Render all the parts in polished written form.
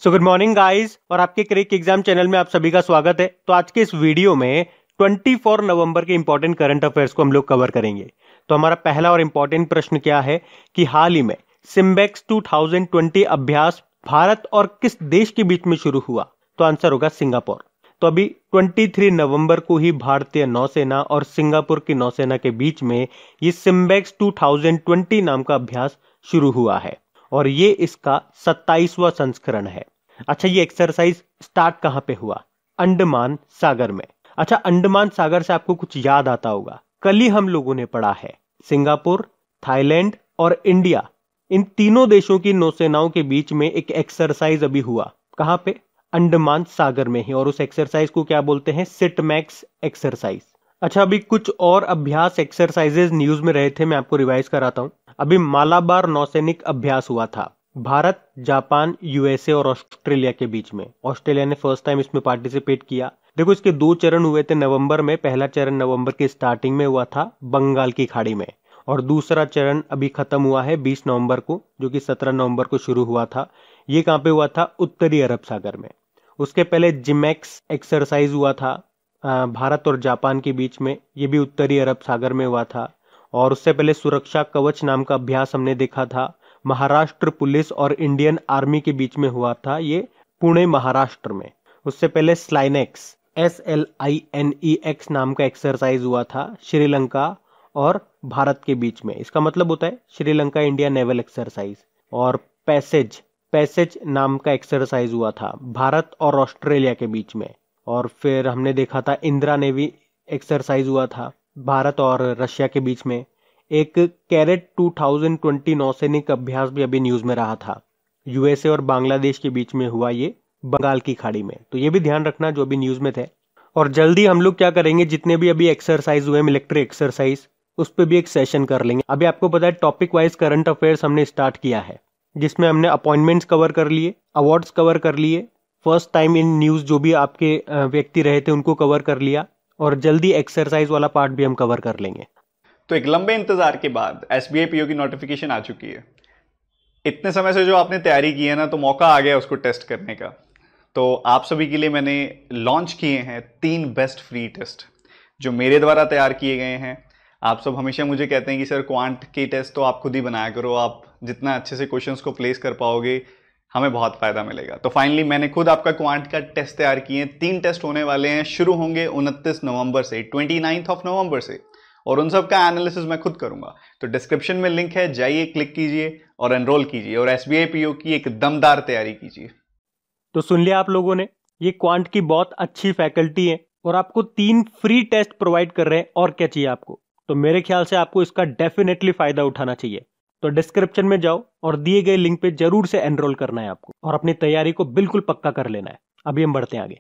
So good morning guys और आपके क्रिक exam channel में आप सभी का स्वागत है। तो आज के इस वीडियो में 24 नवंबर के इंपॉर्टेंट करंट अफेयर्स को हम लोग कवर करेंगे। तो हमारा पहला और इंपॉर्टेंट प्रश्न क्या है कि हाल ही में सिम्बेक्स 2020 अभ्यास भारत और किस देश के बीच में शुरू हुआ? तो आंसर होगा सिंगापुर। तो अभी 23 नवंबर को ही भारतीय नौसेना और सिंगापुर की नौसेना के बीच में ये सिम्बेक्स 2020 नाम का अभ्यास शुरू हुआ है और ये इसका 27वां संस्करण है। अच्छा, ये एक्सरसाइज स्टार्ट कहां पे हुआ? अंडमान सागर में। अच्छा, अंडमान सागर से आपको कुछ याद आता होगा, कल ही हम लोगों ने पढ़ा है सिंगापुर, थाईलैंड और इंडिया, इन तीनों देशों की नौसेनाओं के बीच में एक एक्सरसाइज अभी हुआ। कहां पे? अंडमान सागर में ही। और उस एक्सरसाइज को क्या बोलते हैं? सिटमैक्स एक्सरसाइज। अच्छा, अभी कुछ और अभ्यास एक्सरसाइजेज न्यूज में रहे थे, मैं आपको रिवाइज कराता हूं। अभी मालाबार नौसैनिक अभ्यास हुआ था भारत, जापान, यूएसए और ऑस्ट्रेलिया के बीच में। ऑस्ट्रेलिया ने फर्स्ट टाइम इसमें पार्टिसिपेट किया। देखो, इसके दो चरण हुए थे नवंबर में। पहला चरण नवंबर की स्टार्टिंग में हुआ था बंगाल की खाड़ी में, और दूसरा चरण अभी खत्म हुआ है 20 नवंबर को, जो कि 17 नवंबर को शुरू हुआ था। ये कहां पे हुआ था? उत्तरी अरब सागर में। उसके पहले जिमैक्स एक्सरसाइज हुआ था भारत और जापान के बीच में, ये भी उत्तरी अरब सागर में हुआ था। और उससे पहले सुरक्षा कवच नाम का अभ्यास हमने देखा था, महाराष्ट्र पुलिस और इंडियन आर्मी के बीच में हुआ था, ये पुणे महाराष्ट्र में। उससे पहले स्लाइनेक्स SLINEX नाम का एक्सरसाइज हुआ था श्रीलंका और भारत के बीच में। इसका मतलब होता है श्रीलंका इंडिया नेवल एक्सरसाइज। और पैसेज नाम का एक्सरसाइज हुआ था भारत और ऑस्ट्रेलिया के बीच में। और फिर हमने देखा था इंदिरा नेवी एक्सरसाइज हुआ था भारत और रशिया के बीच में। एक कैरेट 2020 नौसैनिक अभ्यास भी अभी न्यूज में रहा था, यूएसए और बांग्लादेश के बीच में हुआ, ये बंगाल की खाड़ी में। तो ये भी ध्यान रखना जो अभी न्यूज में थे। और जल्दी हम लोग क्या करेंगे, जितने भी अभी एक्सरसाइज हुए मिलिट्री एक्सरसाइज, उस पर भी एक सेशन कर लेंगे। अभी आपको पता है टॉपिक वाइज करंट अफेयर्स हमने स्टार्ट किया है, जिसमें हमने अपॉइंटमेंट्स कवर कर लिए, अवार्ड्स कवर कर लिए, फर्स्ट टाइम इन न्यूज जो भी आपके व्यक्ति रहे थे उनको कवर कर लिया, और जल्दी एक्सरसाइज वाला पार्ट भी हम कवर कर लेंगे। तो एक लंबे इंतजार के बाद SBI PO की नोटिफिकेशन आ चुकी है। इतने समय से जो आपने तैयारी की है ना, तो मौका आ गया उसको टेस्ट करने का। तो आप सभी के लिए मैंने लॉन्च किए हैं 3 बेस्ट फ्री टेस्ट जो मेरे द्वारा तैयार किए गए हैं। आप सब हमेशा मुझे कहते हैं कि सर क्वांट के टेस्ट तो आप खुद ही बनाया करो, आप जितना अच्छे से क्वेश्चंस को प्लेस कर पाओगे हमें बहुत फायदा मिलेगा। तो फाइनली मैंने खुद आपका क्वांट का टेस्ट तैयार किए हैं। 3 टेस्ट होने वाले हैं, शुरू होंगे 29 नवंबर से, 29 नवंबर से, और उन सब का एनालिसिस मैं खुद करूंगा। तो डिस्क्रिप्शन में लिंक है, जाइए क्लिक कीजिए और एनरोल कीजिए और SBI PO की एक दमदार तैयारी कीजिए। तो सुन लिया आप लोगों ने, ये क्वांट की बहुत अच्छी फैकल्टी है और आपको 3 फ्री टेस्ट प्रोवाइड कर रहे हैं। और क्या चाहिए आपको? तो मेरे ख्याल से आपको इसका डेफिनेटली फायदा उठाना चाहिए। तो डिस्क्रिप्शन में जाओ और दिए गए लिंक पे जरूर से एनरोल करना है आपको, और अपनी तैयारी को बिल्कुल पक्का कर लेना है। अभी हम बढ़ते हैं आगे।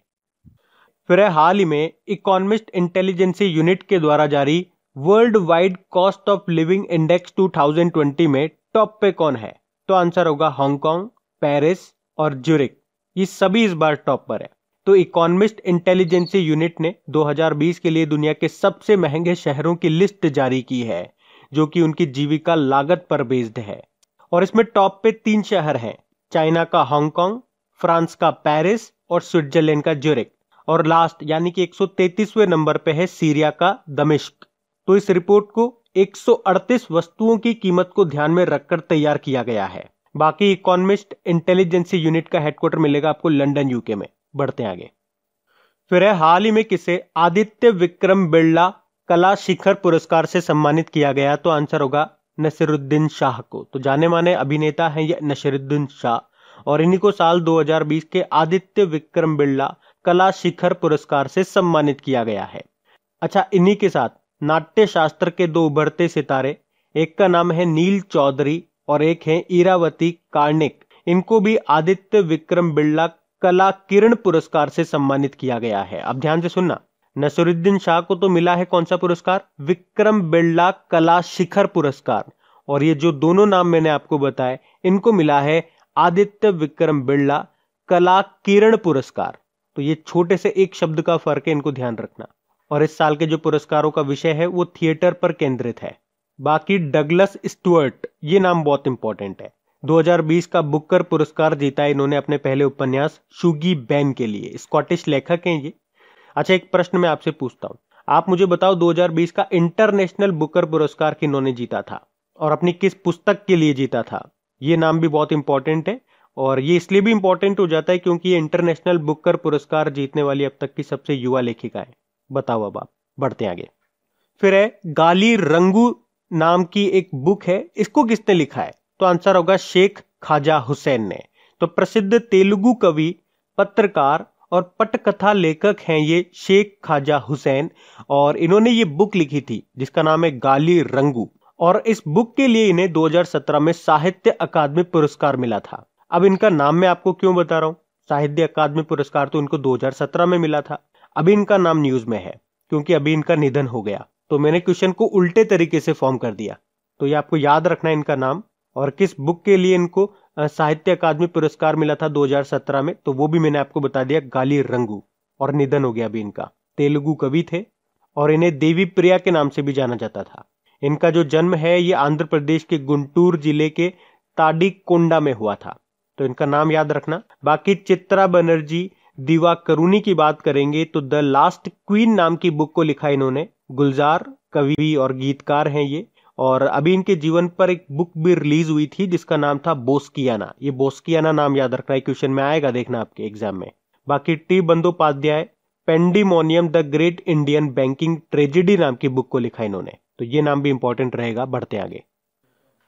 फिर है हाल ही में इकोनॉमिस्ट इंटेलिजेंसी यूनिट के द्वारा जारी world wide cost of living index 2020 में टॉप पे कौन है? तो आंसर होगा हांगकांग, पेरिस और ज्यूरिख। ये सभी इस बार टॉप पर है। तो इकोनॉमिस्ट इंटेलिजेंसी यूनिट ने 2020 के लिए दुनिया के सबसे महंगे शहरों की लिस्ट जारी की है, जो कि उनकी जीविका लागत पर बेस्ड है। और इसमें टॉप पे 3 शहर हैं, चाइना का हांगकांग, फ्रांस का पेरिस और स्विट्जरलैंड का ज्यूरिख। और लास्ट यानी कि 133वें नंबर पे है सीरिया का दमिश्क। तो इस रिपोर्ट को 138 वस्तुओं की कीमत को ध्यान में रखकर तैयार किया गया है। बाकी इकोनॉमिस्ट इंटेलिजेंसी यूनिट का हेडक्वार्टर मिलेगा आपको लंदन यूके में। बढ़ते हैं आगे। फिर है हाल ही में किसे आदित्य विक्रम बिरला कला शिखर पुरस्कार से सम्मानित किया गया? तो आंसर होगा नसीरुद्दीन शाह को। तो जाने माने अभिनेता हैं ये नसीरुद्दीन शाह, और इन्हीं को साल 2020 के आदित्य विक्रम बिरला कला शिखर पुरस्कार से सम्मानित किया गया है। अच्छा, इन्हीं के साथ नाट्य शास्त्र के 2 उभरते सितारे, एक का नाम है नील चौधरी और एक है इरावती कार्निक, इनको भी आदित्य विक्रम बिरला कला किरण पुरस्कार से सम्मानित किया गया है। अब ध्यान से सुनना, नसीरुद्दीन शाह को तो मिला है कौन सा पुरस्कार? विक्रम बिरला कला शिखर पुरस्कार। और ये जो दोनों नाम मैंने आपको बताए, इनको मिला है आदित्य विक्रम बिरला कला किरण पुरस्कार। तो ये छोटे से एक शब्द का फर्क है, इनको ध्यान रखना। और इस साल के जो पुरस्कारों का विषय है वो थिएटर पर केंद्रित है। बाकी डगलस स्टुअर्ट, ये नाम बहुत इंपॉर्टेंट है। 2020 का बुकर पुरस्कार जीता इन्होंने अपने पहले उपन्यास शुगी बैन के लिए। स्कॉटिश लेखक हैं ये। अच्छा, एक प्रश्न मैं आपसे पूछता हूं, आप मुझे बताओ 2020 का इंटरनेशनल बुकर पुरस्कार किन्होंने जीता था और अपनी किस पुस्तक के लिए जीता था? ये नाम भी बहुत इंपॉर्टेंट है और ये इसलिए भी इंपॉर्टेंट हो जाता है क्योंकि ये इंटरनेशनल बुकर पुरस्कार जीतने वाली अब तक की सबसे युवा लेखिका है। बताओ, अब आप बढ़ते आगे। फिर है गाली रंगू नाम की एक बुक है, इसको किसने लिखा है? तो आंसर होगा शेख ख्वाजा हुसैन ने। तो प्रसिद्ध तेलुगु कवि, पत्रकार और पटकथा लेखक हैं ये शेख ख्वाजा हुसैन, और इन्होंने ये बुक लिखी थी जिसका नाम है गाली रंगू, और इस बुक के लिए इन्हें 2017 में साहित्य अकादमी पुरस्कार मिला था। अब इनका नाम मैं आपको क्यों बता रहा हूं? साहित्य अकादमी पुरस्कार तो इनको 2017 में मिला था। अभी इनका नाम न्यूज में है क्योंकि अभी इनका निधन हो गया, तो मैंने क्वेश्चन को उल्टे तरीके से फॉर्म कर दिया। तो ये आपको याद रखना है इनका नाम, और किस बुक के लिए इनको साहित्य अकादमी पुरस्कार मिला था 2017 में, तो वो भी मैंने आपको बता दिया, गाली रंगू, और निधन हो गया अभी इनका। तेलुगु कवि थे और इन्हें देवी प्रिया के नाम से भी जाना जाता था। इनका जो जन्म है ये आंध्र प्रदेश के गुंटूर जिले के ताडिकोंडा में हुआ था, तो इनका नाम याद रखना। बाकी चित्रा बनर्जी दिवाकरुणी की बात करेंगे तो द लास्ट क्वीन नाम की बुक को लिखा इन्होंने। गुलजार कवि और गीतकार हैं ये, और अभी इनके जीवन पर एक बुक भी रिलीज हुई थी जिसका नाम था बोस्कियाना। ये बोस्कियाना नाम याद रखना है, क्वेश्चन में आएगा, देखना आपके एग्जाम में। बाकी T Bandyopadhyay pandemonium the great Indian banking tragedy नाम की बुक को लिखा इन्होंने, तो ये नाम भी इंपॉर्टेंट रहेगा। बढ़ते आगे।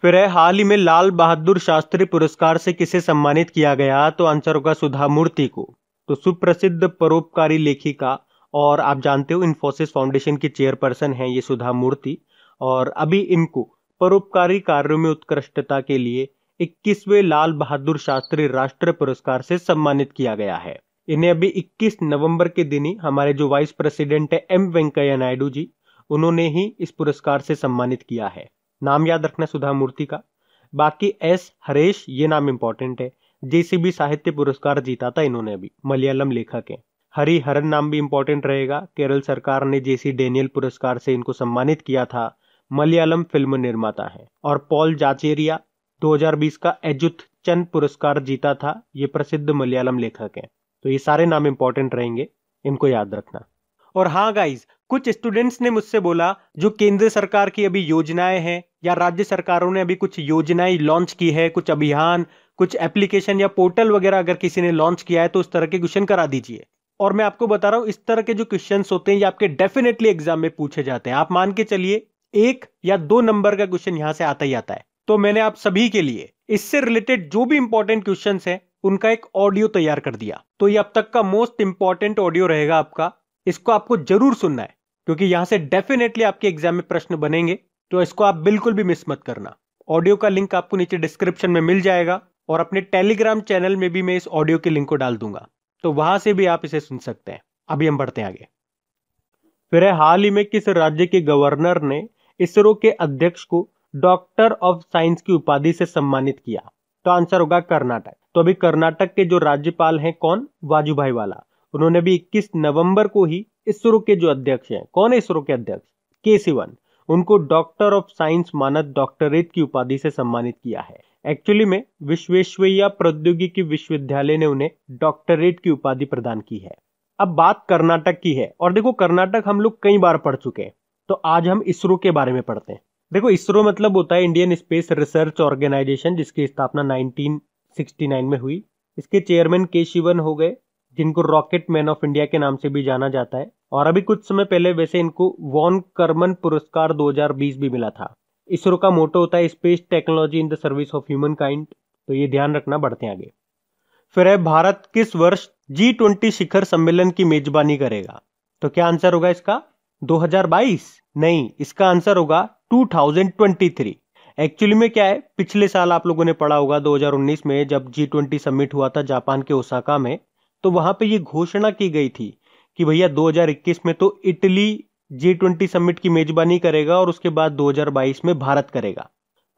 फिर है हाल ही में लाल बहादुर शास्त्री पुरस्कार से किसे सम्मानित किया गया? तो आंसर होगा सुधा मूर्ति को। तो सुप्रसिद्ध परोपकारी लेखिका, और आप जानते हो इन्फोसिस फाउंडेशन की चेयरपर्सन हैं ये सुधा मूर्ति, और अभी इनको परोपकारी कार्यों में उत्कृष्टता के लिए 21वें लाल बहादुर शास्त्री राष्ट्रीय पुरस्कार से सम्मानित किया गया है। इन्हें अभी 21 नवंबर के दिन ही हमारे जो वाइस प्रेसिडेंट है एम वेंकैया नायडू जी, उन्होंने ही इस पुरस्कार से सम्मानित किया है। नाम याद रखना सुधा मूर्ति का। बाकी एस हरेश, ये नाम इंपॉर्टेंट है, जेसीबी साहित्य पुरस्कार जीता था इन्होंने अभी, मलयालम लेखक हैं। हरिहरन नाम भी इंपॉर्टेंट रहेगा, केरल सरकार ने जेसी डेनियल पुरस्कार से इनको सम्मानित किया था, मलयालम फिल्म निर्माता है। और पॉल जाचेरिया 2020 का एजुथ चंद पुरस्कार जीता था, ये प्रसिद्ध मलयालम लेखक हैं। तो ये सारे नाम इंपॉर्टेंट रहेंगे, इनको याद रखना। और हाँ गाइज, कुछ स्टूडेंट्स ने मुझसे बोला जो केंद्र सरकार की अभी योजनाएं हैं या राज्य सरकारों ने अभी कुछ योजनाएं लॉन्च की है, कुछ अभियान, कुछ एप्लीकेशन या पोर्टल वगैरह अगर किसी ने लॉन्च किया है तो उस तरह के क्वेश्चन करा दीजिए। और मैं आपको बता रहा हूं इस तरह के जो क्वेश्चंस होते हैं ये आपके डेफिनेटली एग्जाम में पूछे जाते हैं। आप मान के चलिए 1 या 2 नंबर का क्वेश्चन यहां से आता ही आता है। तो मैंने आप सभी के लिए इससे रिलेटेड जो भी इंपॉर्टेंट क्वेश्चंस हैं उनका एक ऑडियो तैयार कर दिया। तो ये अब तक का मोस्ट इंपॉर्टेंट ऑडियो रहेगा आपका, इसको आपको जरूर सुनना है क्योंकि यहां से डेफिनेटली आपके एग्जाम में प्रश्न बनेंगे, तो इसको आप बिल्कुल भी मिस मत करना। ऑडियो का लिंक आपको नीचे डिस्क्रिप्शन में मिल जाएगा और अपने टेलीग्राम चैनल में भी मैं इस ऑडियो के लिंक को डाल दूंगा, तो वहां से भी आप इसे सुन सकते हैं। अभी हम बढ़ते हैं आगे। फिर हाल ही में किस राज्य के गवर्नर ने इसरो के अध्यक्ष को डॉक्टर ऑफ साइंस की उपाधि से सम्मानित किया? तो आंसर होगा कर्नाटक। तो अभी कर्नाटक के जो राज्यपाल हैं कौन? वाजुभाई वाला। उन्होंने भी 21 नवंबर को ही इसरो के जो अध्यक्ष हैं, कौन है इसरो के अध्यक्ष? के सिवन, उनको डॉक्टर ऑफ साइंस मानद डॉक्टरेट की उपाधि से सम्मानित किया है। एक्चुअली में विश्वेश्वरैया प्रौद्योगिकी विश्वविद्यालय ने उन्हें डॉक्टरेट की उपाधि प्रदान की है। अब बात कर्नाटक की है, और देखो कर्नाटक हम लोग कई बार पढ़ चुके हैं, तो आज हम इसरो के बारे में पढ़ते हैं। देखो इसरो मतलब होता है इंडियन स्पेस रिसर्च ऑर्गेनाइजेशन, जिसकी स्थापना 1969 में हुई। इसके चेयरमैन के शिवन हो गए, जिनको रॉकेट मैन ऑफ इंडिया के नाम से भी जाना जाता है। और अभी कुछ समय पहले वैसे इनको वॉन कर्मन पुरस्कार 2020 भी मिला था। इसरो का मोटो होता है space technology in the service of human kind, तो ये ध्यान रखना। बढ़ते आगे। फिर है भारत किस वर्ष G20 शिखर सम्मेलन की मेजबानी करेगा? तो क्या आंसर होगा इसका? 2022? नहीं, इसका आंसर होगा 2023। एक्चुअली में क्या है, पिछले साल आप लोगों ने पढ़ा होगा 2019 में जब G20 समिट हुआ था जापान के ओसाका में, तो वहां पे ये घोषणा की गई थी कि भैया 2021 में तो इटली G20 समिट की मेजबानी करेगा और उसके बाद 2022 में भारत करेगा।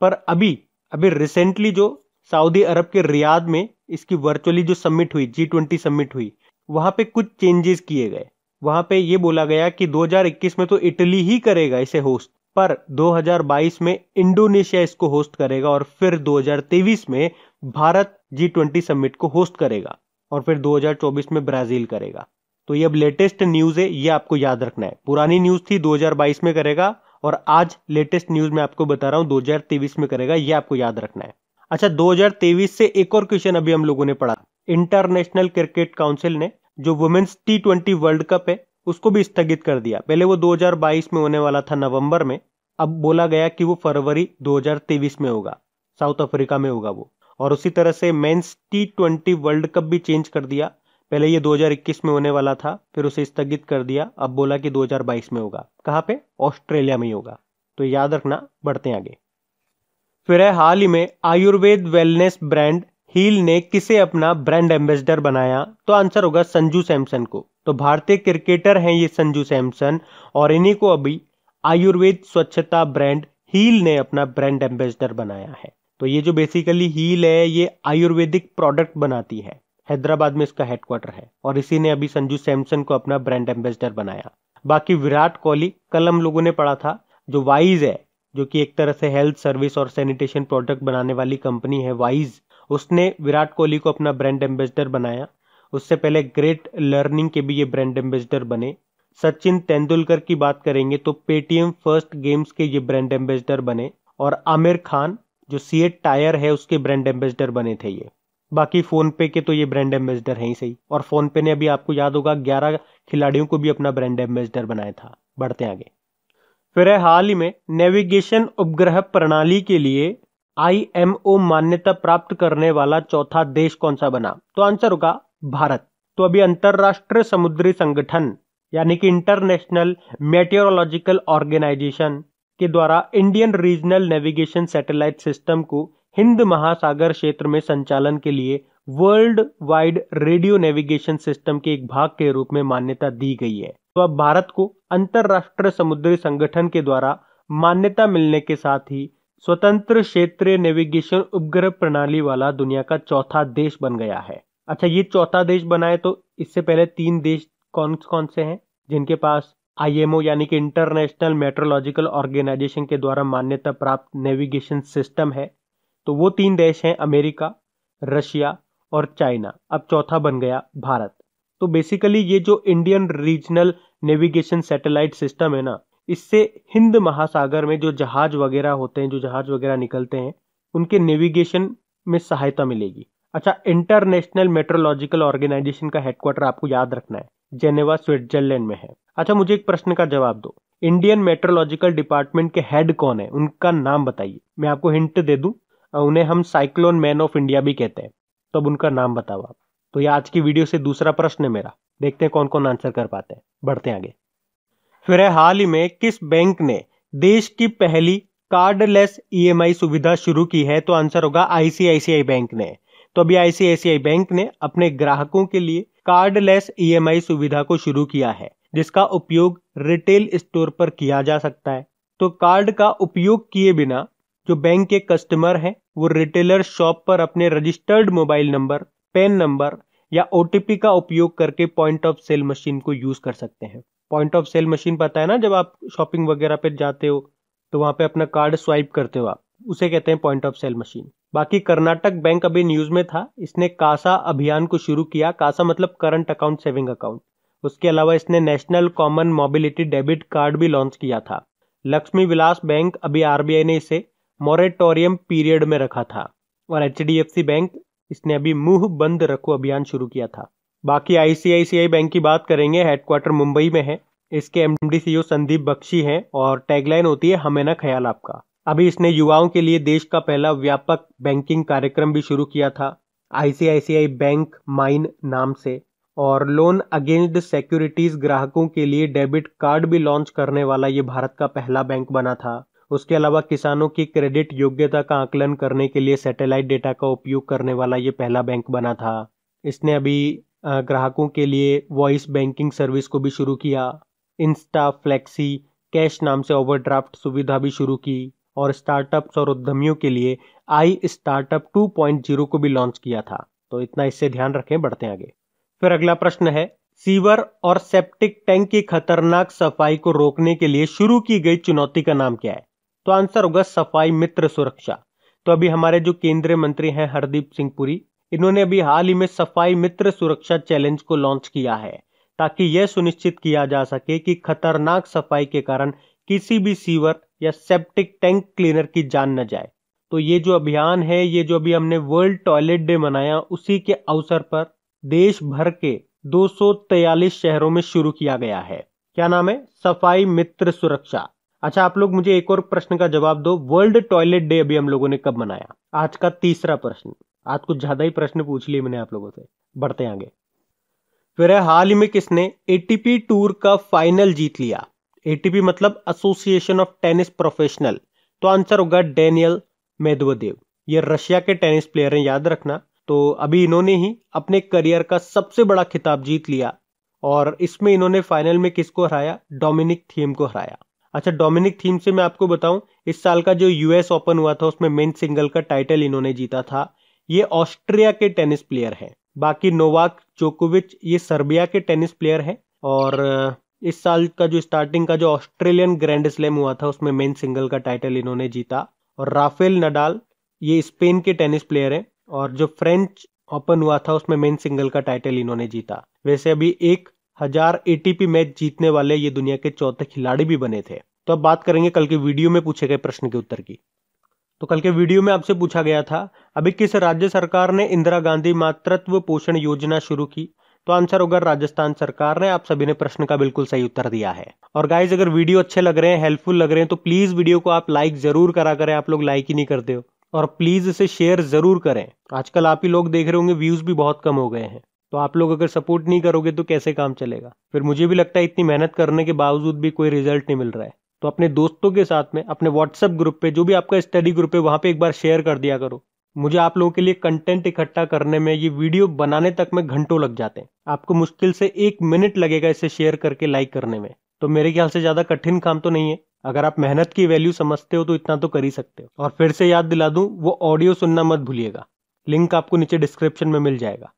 पर अभी रिसेंटली जो सऊदी अरब के रियाद में इसकी वर्चुअली जो समिट हुई, G20 समिट हुई, वहां पे कुछ चेंजेस किए गए। वहां पे ये बोला गया कि 2021 में तो इटली ही करेगा इसे होस्ट, पर 2022 में इंडोनेशिया इसको होस्ट करेगा और फिर 2023 में भारत G20 समिट को होस्ट करेगा और फिर 2024 में ब्राजील करेगा। तो ये अब लेटेस्ट न्यूज है, ये आपको याद रखना है। पुरानी न्यूज थी 2022 में करेगा और आज लेटेस्ट न्यूज में आपको बता रहा हूं 2023 में करेगा, ये आपको याद रखना है। अच्छा, 2023 से एक और क्वेश्चन अभी हम लोगों ने पढ़ा। इंटरनेशनल क्रिकेट काउंसिल ने जो वुमेन्स T20 वर्ल्ड कप है उसको भी स्थगित कर दिया। पहले वो 2022 में होने वाला था नवंबर में, अब बोला गया कि वो फरवरी 2023 में होगा, साउथ अफ्रीका में होगा वो। और उसी तरह से मेंस T20 वर्ल्ड कप भी चेंज कर दिया। पहले ये 2021 में होने वाला था, फिर उसे स्थगित कर दिया, अब बोला कि 2022 में होगा। कहाँ पे? ऑस्ट्रेलिया में ही होगा। तो याद रखना, बढ़ते हैं आगे। फिर है हाल ही में आयुर्वेद वेलनेस ब्रांड हील ने किसे अपना ब्रांड एम्बेसडर बनाया? तो आंसर होगा संजू सैमसन को। तो भारतीय क्रिकेटर हैं ये संजू सैमसन और इन्हीं को अभी आयुर्वेद स्वच्छता ब्रांड हील ने अपना ब्रांड एम्बेसडर बनाया है। तो ये जो बेसिकली हील है ये आयुर्वेदिक प्रोडक्ट बनाती है, हैदराबाद में इसका हेडक्वार्टर है और इसी ने अभी संजू सैमसन को अपना ब्रांड एम्बेसडर बनाया। बाकी विराट कोहली, कल हम लोगों ने पढ़ा था, जो वाइज है, जो कि एक तरह से हेल्थ सर्विस और सैनिटेशन प्रोडक्ट बनाने वाली कंपनी है वाइज, उसने विराट कोहली को अपना ब्रांड एम्बेसडर बनाया। उससे पहले ग्रेट लर्निंग के भी ये ब्रांड एम्बेसडर बने। सचिन तेंदुलकर की बात करेंगे तो पेटीएम फर्स्ट गेम्स के ये ब्रांड एम्बेसडर बने और आमिर खान जो सीएट टायर है उसके ब्रांड एम्बेसडर बने थे ये। बाकी फोन पे के तो ये ब्रांड एम्बेसडर हैं ही सही, और फोन पे ने अभी आपको याद होगा 11 खिलाड़ियों को भी अपना ब्रांड एम्बेसडर बनाया था। बढ़ते हैं आगे। फिर है हाल ही में नेविगेशन उपग्रह प्रणाली के लिए IMO मान्यता प्राप्त करने वाला चौथा देश कौन सा बना? तो आंसर होगा भारत। तो अभी अंतरराष्ट्रीय समुद्री संगठन यानी कि इंटरनेशनल मेटेरोलॉजिकल ऑर्गेनाइजेशन के द्वारा Indian regional navigation satellite system को हिंद महासागर क्षेत्र में संचालन के लिए world wide radio navigation system के एक भाग के रूप में मान्यता दी गई है। तो अब भारत को अंतरराष्ट्रीय समुद्री संगठन के द्वारा मान्यता मिलने के साथ ही स्वतंत्र क्षेत्रीय नेविगेशन उपग्रह प्रणाली वाला दुनिया का चौथा देश बन गया है। अच्छा, ये चौथा देश बना है, तो इससे पहले 3 देश कौन कौन से हैं जिनके पास IMO यानी कि इंटरनेशनल मेट्रोलॉजिकल ऑर्गेनाइजेशन के द्वारा मान्यता प्राप्त नेविगेशन सिस्टम है? तो वो 3 देश हैं, अमेरिका, रशिया और चाइना। अब चौथा बन गया भारत। तो बेसिकली ये जो Indian regional navigation satellite system है ना, इससे हिंद महासागर में जो जहाज वगैरह होते हैं, जो जहाज वगैरह निकलते हैं, उनके नेविगेशन में सहायता मिलेगी। अच्छा, इंटरनेशनल मेट्रोलॉजिकल ऑर्गेनाइजेशन का हेडक्वार्टर आपको याद रखना है, जेनेवा स्विट्जरलैंड में है। अच्छा, मुझे एक प्रश्न का जवाब दो, इंडियन मेट्रोलॉजिकल डिपार्टमेंट के हेड कौन है, उनका नाम बताइए। मैं आपको हिंट दे दूं, उन्हें हम साइक्लोन मैन ऑफ इंडिया भी कहते हैं। तो अब उनका नाम बताओ आप। तो ये आज की वीडियो से दूसरा प्रश्न है मेरा, देखते हैं कौन कौन आंसर कर पाते हैं। बढ़ते हैं आगे। फिर है हाल ही में किस बैंक ने देश की पहली कार्डलेस EMI सुविधा शुरू की है? तो आंसर होगा ICICI बैंक ने। तो अभी ICICI बैंक ने अपने ग्राहकों के लिए कार्डलेस EMI सुविधा को शुरू किया है, जिसका उपयोग रिटेल स्टोर पर किया जा सकता है। तो कार्ड का उपयोग किए बिना जो बैंक के कस्टमर हैं वो रिटेलर शॉप पर अपने registered mobile number, pan number या OTP का उपयोग करके पॉइंट ऑफ सेल मशीन को यूज कर सकते हैं। पॉइंट ऑफ सेल मशीन पता है ना, जब आप शॉपिंग वगैरह पे जाते हो तो वहां पे अपना कार्ड स्वाइप करते हो आप, उसे कहते हैं पॉइंट ऑफ सेल मशीन। बाकी कर्नाटक बैंक अभी न्यूज में था, इसने कासा अभियान को शुरू किया। कासा मतलब करंट अकाउंट सेविंग अकाउंट। उसके अलावा इसने national common mobility debit card भी लॉन्च किया था। लक्ष्मी विलास बैंक अभी RBI ने इसे मोरेटोरियम पीरियड में रखा था और HDFC बैंक इसने अभी मुंह बंद रखो अभियान शुरू किया था। बाकी ICICI बैंक की बात करेंगे, हेडक्वार्टर मुंबई में है। इसके MD CEO संदीप बख्शी हैं और टैगलाइन होती है हमें ना ख्याल आपका। अभी इसने युवाओं के लिए देश का पहला व्यापक बैंकिंग कार्यक्रम भी शुरू किया था ICICI बैंक माइन नाम से, और लोन अगेंस्ट सिक्योरिटीज ग्राहकों के लिए डेबिट कार्ड भी लॉन्च करने वाला ये भारत का पहला बैंक बना था। उसके अलावा किसानों की क्रेडिट योग्यता का आकलन करने के लिए सैटेलाइट डेटा का उपयोग करने वाला ये पहला बैंक बना था। इसने अभी ग्राहकों के लिए वॉइस बैंकिंग सर्विस को भी शुरू किया। इंस्टा फ्लेक्सी कैश नाम से ओवरड्राफ्ट सुविधा भी शुरू की और स्टार्टअप्स और उद्यमियों के लिए आई स्टार्टअप 2.0 को भी लॉन्च किया था। तो इतना इससे ध्यान रखें। बढ़ते हैं आगे। फिर अगला प्रश्न है, सीवर और सेप्टिक टैंक की खतरनाक सफाई को रोकने के लिए शुरू की गई चुनौती का नाम क्या है? तो आंसर होगा सफाई मित्र सुरक्षा। तो अभी हमारे जो केंद्रीय मंत्री हैं हरदीप सिंह पुरी, इन्होंने अभी हाल ही में सफाई मित्र सुरक्षा चैलेंज को लॉन्च किया है, ताकि यह सुनिश्चित किया जा सके कि खतरनाक सफाई के कारण किसी भी सीवर या सेप्टिक टैंक क्लीनर की जान न जाए। तो ये जो अभियान है, ये जो अभी हमने वर्ल्ड टॉयलेट डे मनाया, उसी के अवसर पर देश भर के 243 शहरों में शुरू किया गया है। क्या नाम है? सफाई मित्र सुरक्षा। अच्छा, आप लोग मुझे एक और प्रश्न का जवाब दो, वर्ल्ड टॉयलेट डे अभी हम लोगों ने कब मनाया? आज का तीसरा प्रश्न। आज कुछ ज्यादा ही प्रश्न पूछ लिए मैंने आप लोगों से, बढ़ते हैं आगे। फिर है, हाल ही में किसने एटीपी टूर का फाइनल जीत लिया? एटीपी मतलब एसोसिएशन ऑफ टेनिस प्रोफेशनल। तो आंसर होगा डेनियल मेदवेदेव। ये रशिया के टेनिस प्लेयर हैं, याद रखना। तो अभी इन्होंने ही अपने करियर का सबसे बड़ा खिताब जीत लिया, और इसमें इन्होंने फाइनल में किसको हराया? डोमिनिक थीम को हराया। अच्छा, डोमिनिक थीम से मैं आपको बताऊं, इस साल का जो यूएस ओपन हुआ था उसमें मेन सिंगल का टाइटल इन्होंने जीता था। ये ऑस्ट्रिया के टेनिस प्लेयर हैं। बाकी नोवाक जोकोविच ये सर्बिया के टेनिस प्लेयर हैं। और इस साल का जो स्टार्टिंग का जो ऑस्ट्रेलियन ग्रैंड स्लैम हुआ था उसमें मेन सिंगल का टाइटल इन्होंने जीता। और राफेल नडाल ये स्पेन के टेनिस प्लेयर हैं, और जो फ्रेंच ओपन हुआ था उसमें मेन सिंगल का टाइटल इन्होंने जीता। वैसे अभी 1000 एटीपी मैच जीतने वाले ये दुनिया के चौथे खिलाड़ी भी बने थे। तो अब बात करेंगे कल के वीडियो में पूछे गए प्रश्न के उत्तर की। तो कल के वीडियो में आपसे पूछा गया था, अभी किस राज्य सरकार ने इंदिरा गांधी मातृत्व पोषण योजना शुरू की? तो आंसर होगा राजस्थान सरकार ने। आप सभी ने प्रश्न का बिल्कुल सही उत्तर दिया है। और गाइज, अगर वीडियो अच्छे लग रहे हैं, हेल्पफुल लग रहे हैं, तो प्लीज वीडियो को आप लाइक जरूर करा करें। आप लोग लाइक ही नहीं करते हो। और प्लीज इसे शेयर जरूर करें। आजकल आप ही लोग देख रहे होंगे, व्यूज भी बहुत कम हो गए हैं। तो आप लोग अगर सपोर्ट नहीं करोगे तो कैसे काम चलेगा? फिर मुझे भी लगता है इतनी मेहनत करने के बावजूद भी कोई रिजल्ट नहीं मिल रहा है। तो अपने दोस्तों के साथ में, अपने व्हाट्सएप ग्रुप पे, जो भी आपका स्टडी ग्रुप है, वहां पे एक बार शेयर कर दिया करो। मुझे आप लोगों के लिए कंटेंट इकट्ठा करने में, ये वीडियो बनाने तक में घंटों लग जाते हैं। आपको मुश्किल से 1 मिनट लगेगा इसे शेयर करके लाइक करने में। तो मेरे ख्याल से ज्यादा कठिन काम तो नहीं है। अगर आप मेहनत की वैल्यू समझते हो तो इतना तो कर ही सकते हो। और फिर से याद दिला दूं, वो ऑडियो सुनना मत भूलिएगा। लिंक आपको नीचे डिस्क्रिप्शन में मिल जाएगा।